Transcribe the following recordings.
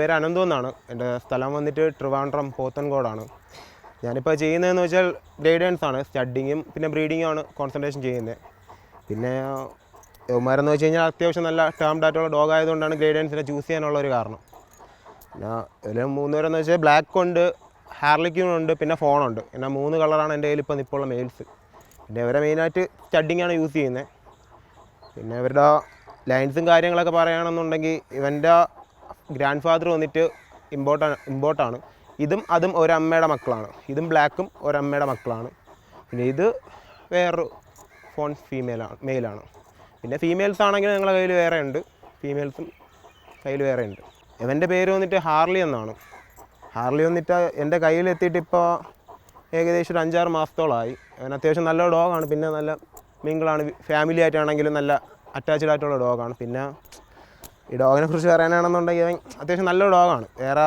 പേര് അനന്തു എന്നാണ്. എൻ്റെ സ്ഥലം വന്നിട്ട് ട്രിവാൻഡ്രം പോത്തൻകോടാണ്. ഞാനിപ്പോൾ ചെയ്യുന്നതെന്ന് വെച്ചാൽ ഗ്രേഡൻസ് ആണ്, സ്റ്റഡിങ്ങും പിന്നെ ബ്രീഡിങ്ങും ആണ് കോൺസെൻട്രേഷൻ ചെയ്യുന്നത്. പിന്നെ യവന്മാരെന്ന് വെച്ച് കഴിഞ്ഞാൽ അത്യാവശ്യം നല്ല ടേംഡ് ആയിട്ടുള്ള ഡോഗ് ആയതുകൊണ്ടാണ് ഗ്രേഡൻസിനെ ചൂസ് ചെയ്യാനുള്ളൊരു കാരണം. പിന്നെ ഇതിൽ 3 പേരെന്ന് വെച്ചാൽ ബ്ലാക്ക് ഉണ്ട്, ഹാർലിക്യൂൺ ഉണ്ട്, പിന്നെ ഫോണുണ്ട്. പിന്നെ 3 കളറാണ് എൻ്റെ കയ്യിൽ ഇപ്പോൾ നിൽപ്പുള്ള മെയിൽസ്. പിന്നെ ഇവരെ മെയിനായിട്ട് സ്റ്റഡിങ്ങാണ് യൂസ് ചെയ്യുന്നത്. പിന്നെ ഇവരുടെ ലൈൻസും കാര്യങ്ങളൊക്കെ പറയുകയാണെന്നുണ്ടെങ്കിൽ ഇവൻ്റെ ഗ്രാൻഡ് ഫാദർ വന്നിട്ട് ഇമ്പോർട്ടാണ്. ഇതും അതും ഒരമ്മയുടെ മക്കളാണ്. ഇതും ബ്ലാക്കും ഒരമ്മയുടെ മക്കളാണ്. പിന്നെ ഇത് വേറൊരു ഫോൺ മെയിലാണ്. പിന്നെ ഫീമെയിൽസ് ആണെങ്കിൽ ഞങ്ങളുടെ കയ്യിൽ വേറെ ഉണ്ട്, ഫീമെയിൽസും കയ്യിൽ വേറെ ഉണ്ട്. ഇവൻ്റെ പേര് വന്നിട്ട് ഹാർലി എന്നാണ്. ഹാർലി വന്നിട്ട് എൻ്റെ കയ്യിലെത്തിയിട്ട് ഇപ്പോൾ ഏകദേശം ഒരു 5-6 മാസത്തോളമായി. അവൻ അത്യാവശ്യം നല്ല ഡോഗാണ്. പിന്നെ നല്ല മിങ്കിളാണ്, ഫാമിലി ആയിട്ടാണെങ്കിലും നല്ല അറ്റാച്ച്ഡ് ആയിട്ടുള്ള ഡോഗാണ്. പിന്നെ ഈ ഡോഗിനെ കുറിച്ച് പറയാനാണെന്നുണ്ടെങ്കിൽ അവൻ അത്യാവശ്യം നല്ല ഡോഗാണ്. വേറെ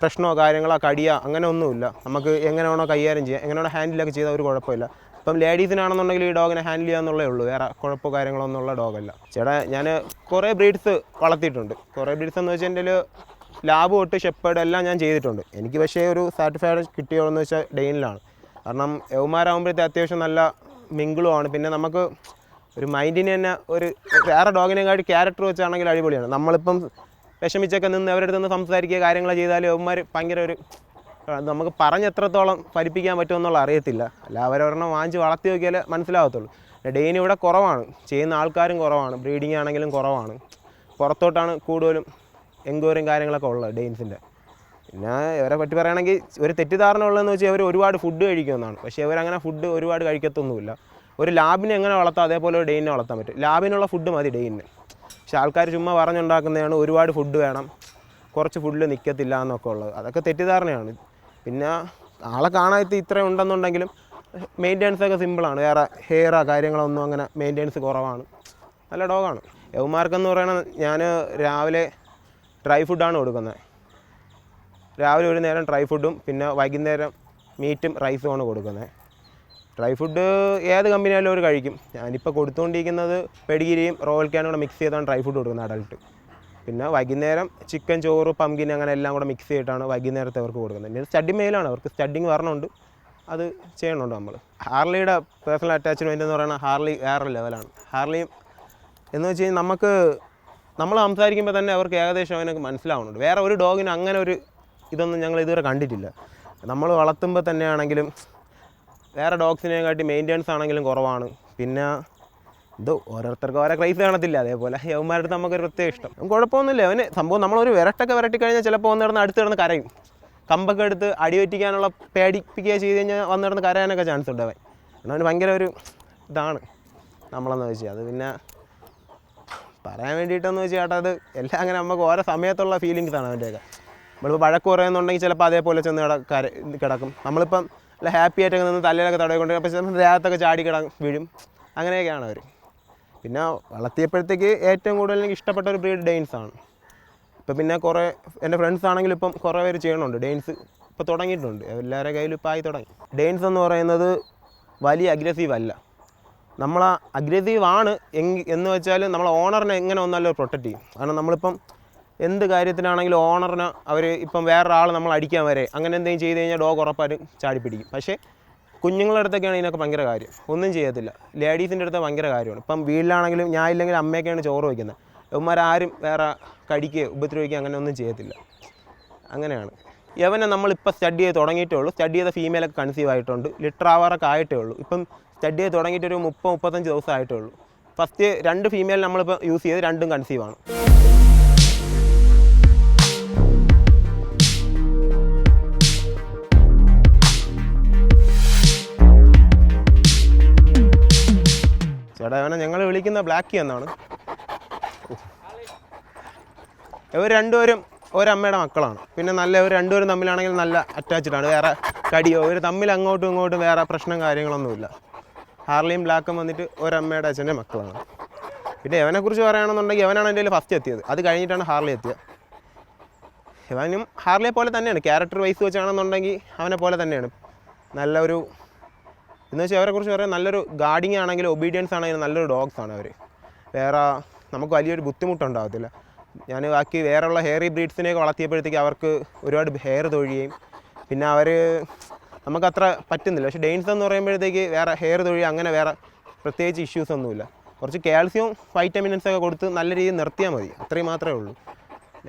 പ്രശ്നമോ കാര്യങ്ങളോ കടിയോ അങ്ങനെ ഒന്നുമില്ല. നമുക്ക് എങ്ങനെ വേണോ കൈകാര്യം ചെയ്യാം, എങ്ങനെ വേണോ ഹാൻഡിലൊക്കെ ചെയ്താൽ ഒരു കുഴപ്പമില്ല. ഇപ്പം ലേഡീസിനാണെന്നുണ്ടെങ്കിൽ ഈ ഡോഗിനെ ഹാൻഡിൽ ചെയ്യാന്നുള്ളേ ഉള്ളൂ, വേറെ കുഴപ്പമോ കാര്യങ്ങളൊന്നുമുള്ള ഡോഗല്ല. ചേട്ടാ ഞാൻ കുറേ ബ്രീഡ്സ് വളർത്തിയിട്ടുണ്ട്. കുറേ ബ്രീഡ്സ് എന്ന് വെച്ചാൽ എൻ്റെ ലാബ് തൊട്ട് ഷെപ്പേർഡ് എല്ലാം ഞാൻ ചെയ്തിട്ടുണ്ട്. എനിക്ക് പക്ഷേ ഒരു സാറ്റിസ്ഫൈഡ് കിട്ടിയോന്ന് വെച്ചാൽ ഡെയിനിലാണ്. കാരണം യവന്മാരാകുമ്പോഴത്തെ അത്യാവശ്യം നല്ല മിങ്കിളുമാണ്. പിന്നെ നമുക്ക് ഒരു മൈൻഡിന് തന്നെ ഒരു വേറെ ഡോഗിനെക്കാട്ടി ക്യാരക്ടർ വെച്ചാണെങ്കിൽ അടിപൊളിയാണ്. നമ്മളിപ്പം വിഷമിച്ചൊക്കെ നിന്ന് അവരുടെ അടുത്ത് നിന്ന് സംസാരിക്കുക കാര്യങ്ങൾ ചെയ്താൽ യവന്മാർ ഭയങ്കര ഒരു നമുക്ക് പറഞ്ഞെത്രത്തോളം ഫലിപ്പിക്കാൻ പറ്റുമെന്നുള്ള അറിയത്തില്ല. അല്ല അവരൊരെണ്ണം വാങ്ങിച്ച് വളർത്തി നോക്കിയാലേ മനസ്സിലാകത്തുള്ളൂ. ഡെയിൻ ഇവിടെ കുറവാണ്, ചെയ്യുന്ന ആൾക്കാരും കുറവാണ്, ബ്രീഡിങ് ആണെങ്കിലും കുറവാണ്. പുറത്തോട്ടാണ് കൂടുതലും എൻക്വയറിയും കാര്യങ്ങളൊക്കെ ഉള്ളത് ഡെയിൻസിൻ്റെ. പിന്നെ ഇവരെ പറ്റി പറയുകയാണെങ്കിൽ ഒരു തെറ്റിദ്ധാരണ ഉള്ളതെന്ന് വെച്ചാൽ അവർ ഒരുപാട് ഫുഡ് കഴിക്കുമെന്നാണ്. പക്ഷേ ഇവരങ്ങനെ ഫുഡ് ഒരുപാട് കഴിക്കത്തൊന്നുമില്ല. ഒരു ലാബിനെ എങ്ങനെ വളർത്താം അതേപോലെ ഒരു ഡെയിനെ വളർത്താൻ പറ്റും. ലാബിനുള്ള ഫുഡ് മതി ഡെയിന്. പക്ഷെ ആൾക്കാർ ചുമ്മാ പറഞ്ഞുണ്ടാക്കുന്നതാണ് ഒരുപാട് ഫുഡ് വേണം, കുറച്ച് ഫുഡിൽ നിൽക്കത്തില്ല എന്നൊക്കെ ഉള്ളത്. അതൊക്കെ തെറ്റിദ്ധാരണയാണ്. പിന്നെ ആളെ കാണാത്ത ഇത്രയും ഉണ്ടെന്നുണ്ടെങ്കിലും മെയിൻ്റെനൻസൊക്കെ സിമ്പിളാണ്. വേറെ ഹെയറോ കാര്യങ്ങളൊന്നും അങ്ങനെ മെയിൻ്റെനൻസ് കുറവാണ്. നല്ല ഡോഗാണ്. യവന്മാർക്കെന്ന് പറയുന്നത് ഞാൻ രാവിലെ ഡ്രൈ ഫുഡാണ് കൊടുക്കുന്നത്. രാവിലെ ഒരു നേരം ഡ്രൈ ഫുഡും പിന്നെ വൈകുന്നേരം മീറ്റും റൈസുമാണ് കൊടുക്കുന്നത്. ഡ്രൈ ഫുഡ് ഏത് കമ്പനിയായാലും അവർ കഴിക്കും. ഞാനിപ്പോൾ കൊടുത്തുകൊണ്ടിരിക്കുന്നത് പെഡിഗിരിയും റോയൽ ക്യാനും കൂടെ മിക്സ് ചെയ്താണ് ഡ്രൈ ഫുഡ് കൊടുക്കുന്നത് അഡൾട്ട്. പിന്നെ വൈകുന്നേരം ചിക്കൻ, ചോറ്, പംകിൻ അങ്ങനെ എല്ലാം കൂടെ മിക്സ് ചെയ്തിട്ടാണ് വൈകുന്നേരത്തെ അവർക്ക് കൊടുക്കുന്നത്. പിന്നെ സ്റ്റഡിങ് മെയിലാണ്, അവർക്ക് സ്റ്റഡിങ് വരണമുണ്ട്, അത് ചെയ്യണമുണ്ട് നമ്മൾ. ഹാർലിയുടെ പേഴ്സണൽ അറ്റാച്ച്മെൻറ്റ് എന്ന് പറയുന്നത് ഹാർലി വേറെ ലെവലാണ്. ഹാർലി എന്ന് വെച്ച് കഴിഞ്ഞാൽ നമ്മൾ സംസാരിക്കുമ്പോൾ തന്നെ അവർക്ക് ഏകദേശം അവനൊക്കെ മനസ്സിലാവുന്നുണ്ട്. വേറെ ഒരു ഡോഗിന് അങ്ങനെ ഒരു ഇതൊന്നും ഞങ്ങൾ ഇതുവരെ കണ്ടിട്ടില്ല. നമ്മൾ വളർത്തുമ്പോൾ തന്നെയാണെങ്കിലും വേറെ ഡോഗ്സിനെക്കാട്ടി മെയിൻ്റെനൻസ് ആണെങ്കിലും കുറവാണ്. പിന്നെ ഇത് ഓരോരുത്തർക്ക് ഓരോ ക്രൈസ് കാണത്തില്ല, അതേപോലെ യവന്മാരുടെ അടുത്ത് നമുക്കൊരു പ്രത്യേക ഇഷ്ടം. കുഴപ്പമൊന്നുമില്ല അവന്. സംഭവം നമ്മളൊരു വിരട്ടി കഴിഞ്ഞാൽ ചിലപ്പോൾ വന്നിടന്ന് അടുത്ത് കിടന്ന് കരയും. കമ്പൊക്കെ എടുത്ത് അടിവെറ്റിക്കാനുള്ള പേടിപ്പിക്കുക ചെയ്ത് കഴിഞ്ഞാൽ വന്നിടന്ന് കരയാനൊക്കെ ചാൻസ് ഉണ്ട് അവൻ. കാരണം അവന് ഭയങ്കര ഒരു ഇതാണ് നമ്മളെന്ന് വെച്ചാൽ. അത് പിന്നെ പറയാൻ വേണ്ടിയിട്ടെന്ന് വെച്ചാൽ ചേട്ടാ അത് എല്ലാം അങ്ങനെ നമുക്ക് ഓരോ സമയത്തുള്ള ഫീലിങ്സാണ് അവൻ്റെയൊക്കെ. നമ്മളിപ്പോൾ വഴക്ക് പറയുന്നുണ്ടെങ്കിൽ ചിലപ്പോൾ അതേപോലെ ചെന്ന് കിടക്കും. നമ്മളിപ്പം നല്ല ഹാപ്പി ആയിട്ടൊക്കെ നിന്ന് തലയിലൊക്കെ തടവിക്കൊണ്ട് അപ്പോൾ ദേഹത്തൊക്കെ ചാടി വീഴും. അങ്ങനെയൊക്കെയാണ് അവർ. പിന്നെ വളർത്തിയപ്പോഴത്തേക്ക് ഏറ്റവും കൂടുതൽ എനിക്ക് ഇഷ്ടപ്പെട്ട ഒരു ബ്രീഡ് ഡെയിൻസാണ്. ഇപ്പോൾ പിന്നെ കുറേ എൻ്റെ ഫ്രണ്ട്സ് ആണെങ്കിലും ഇപ്പം കുറേ പേര് ചെയ്യണുണ്ട്. ഡെയിൻസ് ഇപ്പോൾ തുടങ്ങിയിട്ടുണ്ട്, എല്ലാവരുടെ കയ്യിലും ഇപ്പോൾ ആയി തുടങ്ങി. ഡെയിൻസ് എന്ന് പറയുന്നത് വലിയ അഗ്രസീവ് അല്ല. നമ്മൾ അഗ്രസീവ് ആണ് എന്ന് വെച്ചാൽ നമ്മൾ ഓണറിനെ എങ്ങനെ ഒന്നല്ലോ പ്രൊട്ടക്റ്റ് ചെയ്യും. കാരണം നമ്മളിപ്പം എന്ത് കാര്യത്തിനാണെങ്കിലും ഓണറിന് അവർ ഇപ്പം വേറൊരാൾ നമ്മൾ അടിക്കാൻ വരെ അങ്ങനെ എന്തെങ്കിലും ചെയ്ത് കഴിഞ്ഞാൽ ഡോഗ് ഉറപ്പായിട്ടും ചാടിപ്പിടിക്കും. പക്ഷേ കുഞ്ഞുങ്ങളുടെ അടുത്തൊക്കെയാണ് ഇതിനൊക്കെ ഭയങ്കര കാര്യം, ഒന്നും ചെയ്യത്തില്ല. ലേഡീസിൻ്റെ അടുത്ത് ഭയങ്കര കാര്യമാണ്. ഇപ്പം വീട്ടിലാണെങ്കിലും ഞാൻ ഇല്ലെങ്കിൽ അമ്മയൊക്കെയാണ് ചോറ് വയ്ക്കുന്നത്. ഇവന്മാരാരും വേറെ കടിക്കുകയോ ഉപദ്രവിക്കുകയോ അങ്ങനെ ഒന്നും ചെയ്യത്തില്ല. അങ്ങനെയാണ്. യവനെ നമ്മളിപ്പോൾ സ്റ്റഡി ചെയ്ത് തുടങ്ങിയിട്ടേ ഉള്ളൂ. സ്റ്റഡി ചെയ്ത ഫീമെയിലൊക്കെ കൺസീവ് ആയിട്ടുണ്ട്. ലിറ്റർ ആവാറൊക്കെ ആയിട്ടേ ഉള്ളൂ. ഇപ്പം സ്റ്റഡി ചെയ്ത് തുടങ്ങിയിട്ടൊരു 30-35 ദിവസം ആയിട്ടേ ഉള്ളൂ. ഫസ്റ്റ് 2 ഫീമെയിൽ നമ്മളിപ്പോൾ യൂസ് ചെയ്ത് 2ഉം കൺസീവാണ്. ചേട്ടാ അവനെ ഞങ്ങൾ വിളിക്കുന്ന ബ്ലാക്കി എന്നാണ്. ഇവർ രണ്ടുപേരും ഒരമ്മയുടെ മക്കളാണ്. പിന്നെ ഇവർ രണ്ടുപേരും തമ്മിലാണെങ്കിൽ നല്ല അറ്റാച്ച്ഡാണ്. വേറെ കടിയോ ഇവർ തമ്മിൽ അങ്ങോട്ടും ഇങ്ങോട്ടും വേറെ പ്രശ്നം കാര്യങ്ങളൊന്നുമില്ല. ഹാർലിയും ബ്ലാക്കും വന്നിട്ട് ഒരമ്മയുടെ അച്ഛൻ്റെ മക്കളാണ്. പിന്നെ ഇവനെക്കുറിച്ച് പറയുകയാണെന്നുണ്ടെങ്കിൽ ഇവനാണ് എൻ്റെ കയ്യിൽ ഫസ്റ്റ് എത്തിയത്. അത് കഴിഞ്ഞിട്ടാണ് ഹാർലി എത്തിയത്. ഇവനും ഹാർലിയെ പോലെ തന്നെയാണ്, ക്യാരക്ടർ വൈസ് വെച്ചാണെന്നുണ്ടെങ്കിൽ അവനെ പോലെ തന്നെയാണ്. നല്ലൊരു എന്ന് വെച്ചാൽ അവരെക്കുറിച്ച് പറയാൻ നല്ലൊരു ഗാർഡിങ് ആണെങ്കിലും ഒബീഡിയൻസ് ആണെങ്കിലും നല്ലൊരു ഡോഗ്സാണ് അവർ. വേറെ നമുക്ക് വലിയൊരു ബുദ്ധിമുട്ടുണ്ടാകത്തില്ല. ഞാൻ ബാക്കി വേറെയുള്ള ഹെയറി ബ്രീഡ്സിനെയൊക്കെ വളർത്തിയപ്പോഴത്തേക്ക് അവർക്ക് ഒരുപാട് ഹെയർ തൊഴിയുകയും പിന്നെ അവർ നമുക്കത്ര പറ്റുന്നില്ല. പക്ഷേ ഡെയിൻസ് എന്ന് പറയുമ്പോഴത്തേക്ക് വേറെ ഹെയർ തൊഴിയുക അങ്ങനെ വേറെ പ്രത്യേകിച്ച് ഇഷ്യൂസ് ഒന്നുമില്ല. കുറച്ച് കാൽസ്യവും വൈറ്റമിൻസൊക്കെ കൊടുത്ത് നല്ല രീതിയിൽ നിർത്തിയാൽ മതി, അത്രയും മാത്രമേ ഉള്ളൂ.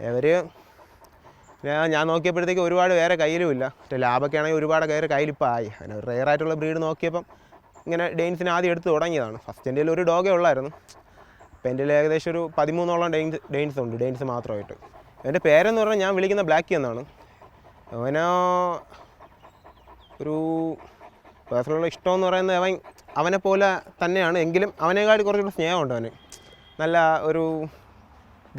അവർ ഞാൻ നോക്കിയപ്പോഴത്തേക്ക് ഒരുപാട് വേറെ കയ്യിലുമില്ല. ലാബൊക്കെ ആണെങ്കിൽ ഒരുപാട് കയ്യിലിപ്പോൾ ആയി. അങ്ങനെ ഒരു റെയറായിട്ടുള്ള ബ്രീഡ് നോക്കിയപ്പം ഇങ്ങനെ ഡെയിൻസിനെ ആദ്യം എടുത്ത് തുടങ്ങിയതാണ്. ഫസ്റ്റ് എൻ്റെ ഒരു ഡോഗേ ഉള്ളായിരുന്നു. അപ്പോൾ എൻ്റെ ഏകദേശം ഒരു 13ഓളം ഡെയിൻസ് ഉണ്ട്, ഡെയിൻസ് മാത്രമായിട്ട്. എൻ്റെ പേരെന്ന് പറഞ്ഞാൽ ഞാൻ വിളിക്കുന്ന ബ്ലാക്കി എന്നാണ്. അവനോ ഒരു പേഴ്സണലുള്ള ഇഷ്ടമെന്ന് പറയുന്നത് അവനെ പോലെ തന്നെയാണ്, എങ്കിലും അവനേക്കാൾ കുറച്ചുകൂടി സ്നേഹമുണ്ട് അവന്. നല്ല ഒരു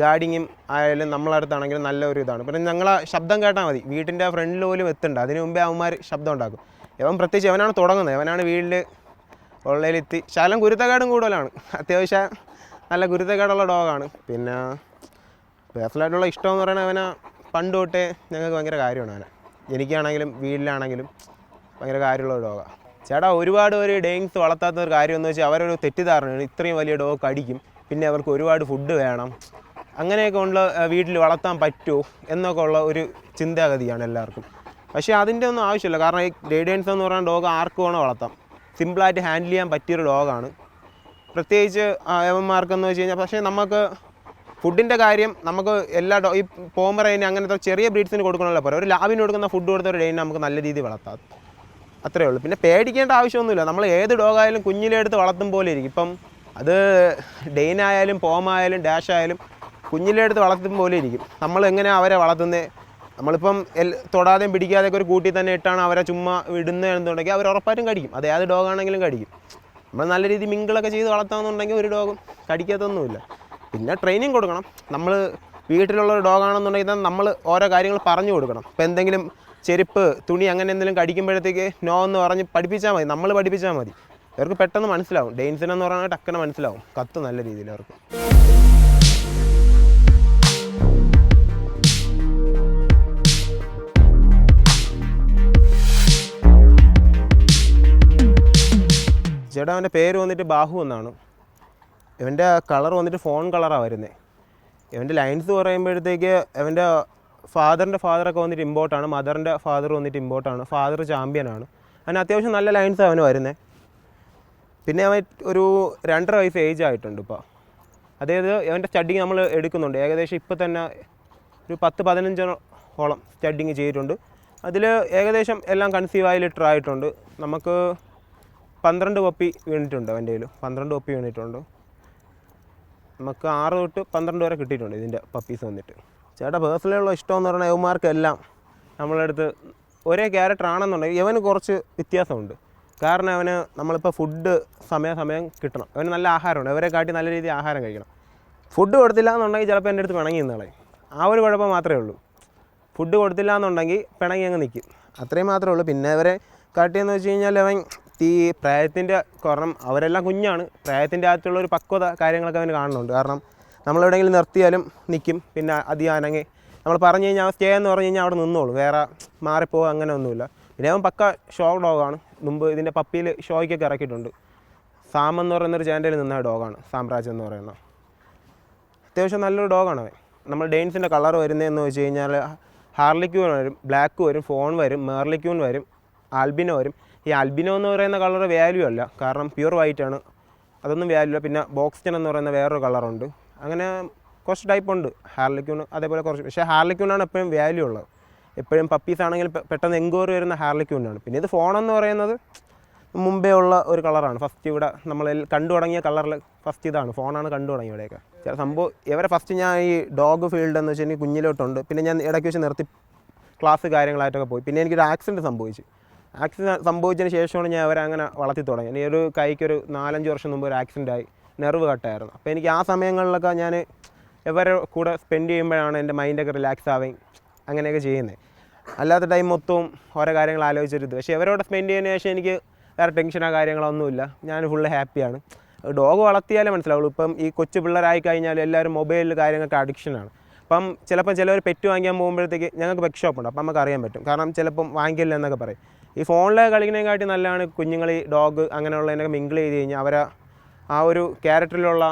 ഗാർഡിങ്ങും ആയാലും നമ്മളടുത്താണെങ്കിലും നല്ല ഒരു ഇതാണ്. പിന്നെ ഞങ്ങളെ ശബ്ദം കേട്ടാൽ മതി, വീട്ടിൻ്റെ ഫ്രണ്ടിൽ പോലും എത്തുന്നുണ്ട്. അതിന് മുമ്പേ അവന്മാർ ശബ്ദം ഉണ്ടാക്കും. പ്രത്യേകിച്ച് അവനാണ് തുടങ്ങുന്നത്, അവനാണ് വീട്ടിൽ ഉള്ളതിലെത്തി. ശകലം കുരുത്തക്കേടും കൂടുതലാണ്, അത്യാവശ്യം നല്ല കുരുത്തക്കേടുള്ള ഡോഗാണ്. പിന്നെ പേഴ്സണലായിട്ടുള്ള ഇഷ്ടമെന്ന് പറയുന്നത് അവനെ പണ്ട് തൊട്ടേ ഞങ്ങൾക്ക് ഭയങ്കര കാര്യമാണ്. അവനെ എനിക്കാണെങ്കിലും വീട്ടിലാണെങ്കിലും ഭയങ്കര കാര്യമുള്ള ഒരു ഡോഗാണ്. ചേട്ടാ ഒരുപാട് ഒരു ഡെയിൻസ് വളർത്താത്ത ഒരു കാര്യം എന്ന് വെച്ചാൽ അവരൊരു തെറ്റിദ്ധാരണയാണ്, ഇത്രയും വലിയ ഡോഗ് കടിക്കും, പിന്നെ അവർക്ക് ഒരുപാട് ഫുഡ് വേണം, അങ്ങനെയൊക്കെ ഉള്ള വീട്ടിൽ വളർത്താൻ പറ്റുമോ എന്നൊക്കെ ഉള്ള ഒരു ചിന്താഗതിയാണ് എല്ലാവർക്കും. പക്ഷേ അതിൻ്റെ ഒന്നും ആവശ്യമില്ല. കാരണം ഈ ഗ്രേറ്റ് ഡെയിൻസ് എന്ന് പറയുന്ന ഡോഗ് ആർക്ക് വേണോ വളർത്താം, സിമ്പിളായിട്ട് ഹാൻഡിൽ ചെയ്യാൻ പറ്റിയൊരു ഡോഗാണ്. പ്രത്യേകിച്ച് യവന്മാർക്കെന്ന് വെച്ച് കഴിഞ്ഞാൽ. പക്ഷേ നമുക്ക് ഫുഡിൻ്റെ കാര്യം നമുക്ക് ഈ പോമറേന് അങ്ങനത്തെ ചെറിയ ബ്രീഡ്സിന് കൊടുക്കണമല്ലോ പോലെ ഒരു ലാബിന് കൊടുക്കുന്ന ഫുഡ് കൊടുത്ത ഒരു ഡെയിനെ നമുക്ക് നല്ല രീതിയിൽ വളർത്താം, അത്രയേ ഉള്ളൂ. പിന്നെ പേടിക്കേണ്ട ആവശ്യമൊന്നുമില്ല. നമ്മൾ ഏത് ഡോഗായാലും കുഞ്ഞിലെ എടുത്ത് വളർത്തും പോലെ ഇരിക്കും. ഇപ്പം അത് ഡെയിനായാലും പോമായാലും ഡാഷ് ആയാലും കുഞ്ഞിലെ എടുത്ത് വളർത്തും പോലെ ഇരിക്കും. നമ്മൾ എങ്ങനെയാണ് അവരെ വളർത്തുന്നത്, നമ്മളിപ്പം തൊടാതെയും പിടിക്കാതെയൊക്കെ ഒരു കൂട്ടി തന്നെ ഇട്ടാണ് അവരെ ചുമ്മാ വിടുന്നതെന്നുണ്ടെങ്കിൽ അവർ ഉറപ്പായിട്ടും കടിക്കും. അത് ഏത് ഡോഗാണെങ്കിലും കടിക്കും. നമ്മൾ നല്ല രീതിയിൽ മിങ്കിളൊക്കെ ചെയ്ത് വളർത്താമെന്നുണ്ടെങ്കിൽ ഒരു ഡോഗും കടിക്കാത്തൊന്നുമില്ല. പിന്നെ ട്രെയിനിങ് കൊടുക്കണം. നമ്മൾ വീട്ടിലുള്ള ഒരു ഡോഗാണെന്നുണ്ടെങ്കിൽ തന്നെ നമ്മൾ ഓരോ കാര്യങ്ങൾ പറഞ്ഞു കൊടുക്കണം. ഇപ്പോൾ എന്തെങ്കിലും ചെരുപ്പ് തുണി അങ്ങനെ എന്തെങ്കിലും കടിക്കുമ്പോഴത്തേക്ക് നോ എന്ന് പറഞ്ഞ് പഠിപ്പിച്ചാൽ മതി, നമ്മൾ പഠിപ്പിച്ചാൽ മതി. അവർക്ക് പെട്ടെന്ന് മനസ്സിലാവും. ഡെയിൻസിനെന്ന് പറഞ്ഞാൽ ടക്കനെ മനസ്സിലാവും, കത്ത് നല്ല രീതിയിൽ അവർക്ക്. ചേട്ടാ അവൻ്റെ പേര് വന്നിട്ട് ബാഹു എന്നാണ്. ഇവൻ്റെ കളർ വന്നിട്ട് ഫോൺ കളറാണ് വരുന്നത്. ഇവൻ്റെ ലൈൻസ് പറയുമ്പോഴത്തേക്ക് അവൻ്റെ ഫാദറിൻ്റെ ഫാദറൊക്കെ വന്നിട്ട് ഇമ്പോർട്ടാണ്, മദറിൻ്റെ ഫാദർ വന്നിട്ട് ഇമ്പോർട്ടാണ്. ഫാദർ ചാമ്പ്യനാണ്. അതിന് അത്യാവശ്യം നല്ല ലൈൻസ് അവന് വരുന്നത്. പിന്നെ അവൻ ഒരു 2.5 വയസ്സ് ഏജ് ആയിട്ടുണ്ട് ഇപ്പോൾ. അതായത് അവൻ്റെ സ്റ്റഡിങ് നമ്മൾ എടുക്കുന്നുണ്ട്. ഏകദേശം ഇപ്പോൾ തന്നെ ഒരു 10-15ഓളം സ്റ്റഡിങ് ചെയ്തിട്ടുണ്ട്. അതിൽ ഏകദേശം എല്ലാം കൺസീവായി ലിറ്റർ ആയിട്ടുണ്ട്. നമുക്ക് 12 പപ്പി വീണിട്ടുണ്ട്. അവൻ്റെ കയ്യിൽ 12 പപ്പി വീണിട്ടുണ്ട്. നമുക്ക് 6 തൊട്ട് 12 വരെ കിട്ടിയിട്ടുണ്ട് ഇതിൻ്റെ പപ്പീസ് വന്നിട്ട്. ചേട്ടാ പേഴ്സണലുള്ള ഇഷ്ടമെന്ന് പറഞ്ഞാൽ യവന്മാർക്കെല്ലാം നമ്മളെ അടുത്ത് ഒരേ ക്യാരക്ടർ ആണെന്നുണ്ടെങ്കിൽ ഇവന് കുറച്ച് വ്യത്യാസമുണ്ട്. കാരണം അവന് നമ്മളിപ്പോൾ ഫുഡ് സമയം കിട്ടണം. അവന് നല്ല ആഹാരമുണ്ട്, അവരെ കാട്ടി നല്ല രീതിയിൽ ആഹാരം കഴിക്കണം. ഫുഡ് കൊടുത്തില്ല എന്നുണ്ടെങ്കിൽ ചിലപ്പോൾ എൻ്റെ അടുത്ത് പിണങ്ങി നിന്നാളെ. ആ ഒരു കുഴപ്പം മാത്രമേ ഉള്ളൂ. ഫുഡ് കൊടുത്തില്ല എന്നുണ്ടെങ്കിൽ പിണങ്ങി അങ്ങ് നിൽക്കും, അത്രയും മാത്രമേ ഉള്ളൂ. പിന്നെ അവരെ കാട്ടിയെന്ന് വെച്ച് കഴിഞ്ഞാൽ അവൻ ഈ പ്രായത്തിൻ്റെ കാരണം അവരെല്ലാം കുഞ്ഞാണ്, പ്രായത്തിൻ്റെ അകത്തുള്ളൊരു പക്വത കാര്യങ്ങളൊക്കെ അവന് കാണുന്നുണ്ട്. കാരണം നമ്മളെവിടെയെങ്കിലും നിർത്തിയാലും നിൽക്കും. പിന്നെ അധികം അനങ്ങി നമ്മൾ പറഞ്ഞു കഴിഞ്ഞാൽ സ്റ്റേ എന്ന് പറഞ്ഞു കഴിഞ്ഞാൽ അവിടെ നിന്നോളൂ, വേറെ മാറിപ്പോവുക അങ്ങനെ ഒന്നുമില്ല. പിന്നെ അവൻ പക്ക ഷോ ഡോഗാണ്. മുമ്പ് ഇതിൻ്റെ പപ്പിയിൽ ഷോയ്ക്കൊക്കെ ഇറക്കിയിട്ടുണ്ട്. സാം എന്ന് പറയുന്നൊരു ചാനലിൽ നിന്ന ഡോഗാണ്, സാമ്രാജ് എന്ന് പറയുന്ന. അത്യാവശ്യം നല്ലൊരു ഡോഗാണ് അവൻ. നമ്മൾ ഡെയിൻസിൻ്റെ കളർ വരുന്നതെന്ന് വെച്ച് കഴിഞ്ഞാൽ ഹാർലിക്യൂൺ വരും, ബ്ലാക്ക് വരും, ഫോൺ വരും, മെർലിക്യൂൺ വരും, ആൽബിനോ വരും. ഈ ആൽബിനോ എന്ന് പറയുന്ന കളർ വാല്യൂ അല്ല, കാരണം പ്യൂർ വൈറ്റ് ആണ്, അതൊന്നും വാല്യൂ ഇല്ല. പിന്നെ ബോക്സ്റ്റൺ എന്ന് പറയുന്ന വേറൊരു കളറുണ്ട്. അങ്ങനെ കുറച്ച് ടൈപ്പ് ഉണ്ട് ഹാർലിക്യൂൺ, അതേപോലെ കുറച്ച്. പക്ഷേ ഹാർലിക്യൂണാണ് എപ്പോഴും വാല്യൂ ഉള്ളത്. എപ്പോഴും പപ്പീസ് ആണെങ്കിൽ പെട്ടെന്ന് എൻക്വയറി വരുന്ന ഹാർലിക്യൂണാണ്. പിന്നെ ഇത് ഫോണെന്ന് പറയുന്നത് മുമ്പേ ഉള്ള ഒരു കളറാണ്. ഫസ്റ്റ് ഇവിടെ നമ്മൾ കണ്ടു തുടങ്ങിയ കളറിൽ ഫസ്റ്റ് ഇതാണ്, ഫോണാണ് കണ്ടു തുടങ്ങി ഇവിടെയൊക്കെ. ചില സംഭവം ഇവരെ ഫസ്റ്റ് ഞാൻ ഈ ഡോഗ് ഫീൽഡ് എന്ന് വെച്ചാൽ കുഞ്ഞിലോട്ടുണ്ട്. പിന്നെ ഞാൻ ഇടയ്ക്ക് വെച്ച് നിർത്തി ക്ലാസ് കാര്യങ്ങളായിട്ടൊക്കെ പോയി. പിന്നെ എനിക്കൊരു ആക്സിഡൻറ്റ് സംഭവിച്ചതിന് ശേഷമാണ് ഞാൻ അവരെ അങ്ങനെ വളർത്തി തുടങ്ങി. ഇനി ഒരു കൈക്കൊരു 4-5 വർഷം മുമ്പ് ഒരു ആക്സിഡൻ്റ് ആയി, നെർവ് കട്ടായിരുന്നു. അപ്പോൾ എനിക്ക് ആ സമയങ്ങളിലൊക്കെ ഞാൻ ഇവരെ കൂടെ സ്പെൻഡ് ചെയ്യുമ്പോഴാണ് എൻ്റെ മൈൻഡൊക്കെ റിലാക്സ് ആവുകയും അങ്ങനെയൊക്കെ ചെയ്യുന്നത്. അല്ലാത്ത ടൈം മൊത്തവും ഓരോ കാര്യങ്ങൾ ആലോചിച്ചിരുത്. പക്ഷേ ഇവരോട് സ്പെൻഡ് ചെയ്യുന്നതിന് ശേഷം എനിക്ക് വേറെ ടെൻഷനോ കാര്യങ്ങളൊന്നുമില്ല, ഞാൻ ഫുള്ള് ഹാപ്പിയാണ്. ഡോഗ് വളർത്തിയാലേ മനസ്സിലാവുള്ളൂ. ഇപ്പം ഈ കൊച്ചു പിള്ളേരായി കഴിഞ്ഞാൽ എല്ലാവരും മൊബൈലിൽ കാര്യങ്ങൾക്ക് അഡിക്ഷനാണ്. അപ്പം ചിലപ്പോൾ ചിലവർ പെറ്റ് വാങ്ങിക്കാൻ പോകുമ്പോഴത്തേക്ക് ഞങ്ങൾക്ക് പെറ്റ് ഷോപ്പുണ്ട്, അപ്പം നമുക്ക് അറിയാൻ പറ്റും. കാരണം ചിലപ്പം വാങ്ങിക്കില്ല എന്നൊക്കെ പറയും. ഈ ഫോണിൽ കളിക്കുന്നതിനെക്കാട്ടി നല്ലതാണ് കുഞ്ഞുങ്ങൾ ഈ ഡോഗ് അങ്ങനെയുള്ളതിനൊക്കെ മിങ്കിൾ ചെയ്ത് കഴിഞ്ഞാൽ അവരെ ആ ഒരു ക്യാരക്ടറിലുള്ള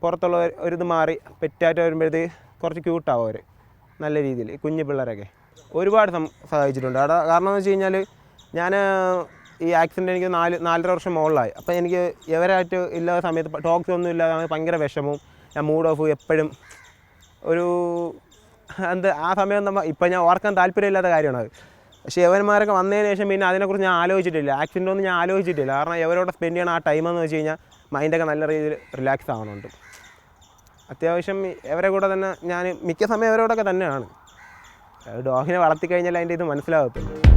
പുറത്തുള്ള ഒരിത് മാറി പെറ്റായിട്ട് വരുമ്പോഴത്തേക്ക് കുറച്ച് ക്യൂട്ടാവും അവർ നല്ല രീതിയിൽ. കുഞ്ഞു പിള്ളേരൊക്കെ ഒരുപാട് സഹായിച്ചിട്ടുണ്ട്. കാരണം എന്ന് വെച്ച് കഴിഞ്ഞാൽ ഞാൻ ഈ ആക്സിഡൻറ്റ് എനിക്ക് 4.5 വർഷം മുകളിലായി. അപ്പോൾ എനിക്ക് ഇവരായിട്ട് ഇല്ലാത്ത സമയത്ത് ടോക്സ് ഒന്നും ഇല്ലാതെ ഭയങ്കര വിഷമവും, ഞാൻ മൂഡ് ഓഫ് എപ്പോഴും ഒരു ആ സമയം ഇപ്പം ഞാൻ ഓർക്കാൻ താല്പര്യമില്ലാത്ത കാര്യമാണ് അത്. പക്ഷേ യവന്മാരൊക്കെ വന്നതിന് ശേഷം പിന്നെ അതിനെക്കുറിച്ച് ഞാൻ ആലോചിച്ചിട്ടില്ല, ആക്സിഡൻ്റ് ഒന്നും ഞാൻ ആലോചിച്ചിട്ടില്ല. കാരണം ഇവരോട് സ്പെൻഡ് ചെയ്യണ ആ ടൈമെന്ന് വെച്ച് കഴിഞ്ഞാൽ മൈൻഡൊക്കെ നല്ല രീതിയിൽ റിലാക്സ് ആവുന്നുണ്ട്. അത്യാവശ്യം ഇവരെ കൂടെ തന്നെ ഞാൻ മിക്ക സമയം ഇവരോടൊക്കെ തന്നെയാണ്. ഡോഗിനെ വളർത്തിക്കഴിഞ്ഞാൽ അതിൻ്റെ ഇത് മനസ്സിലാകത്തുള്ളൂ.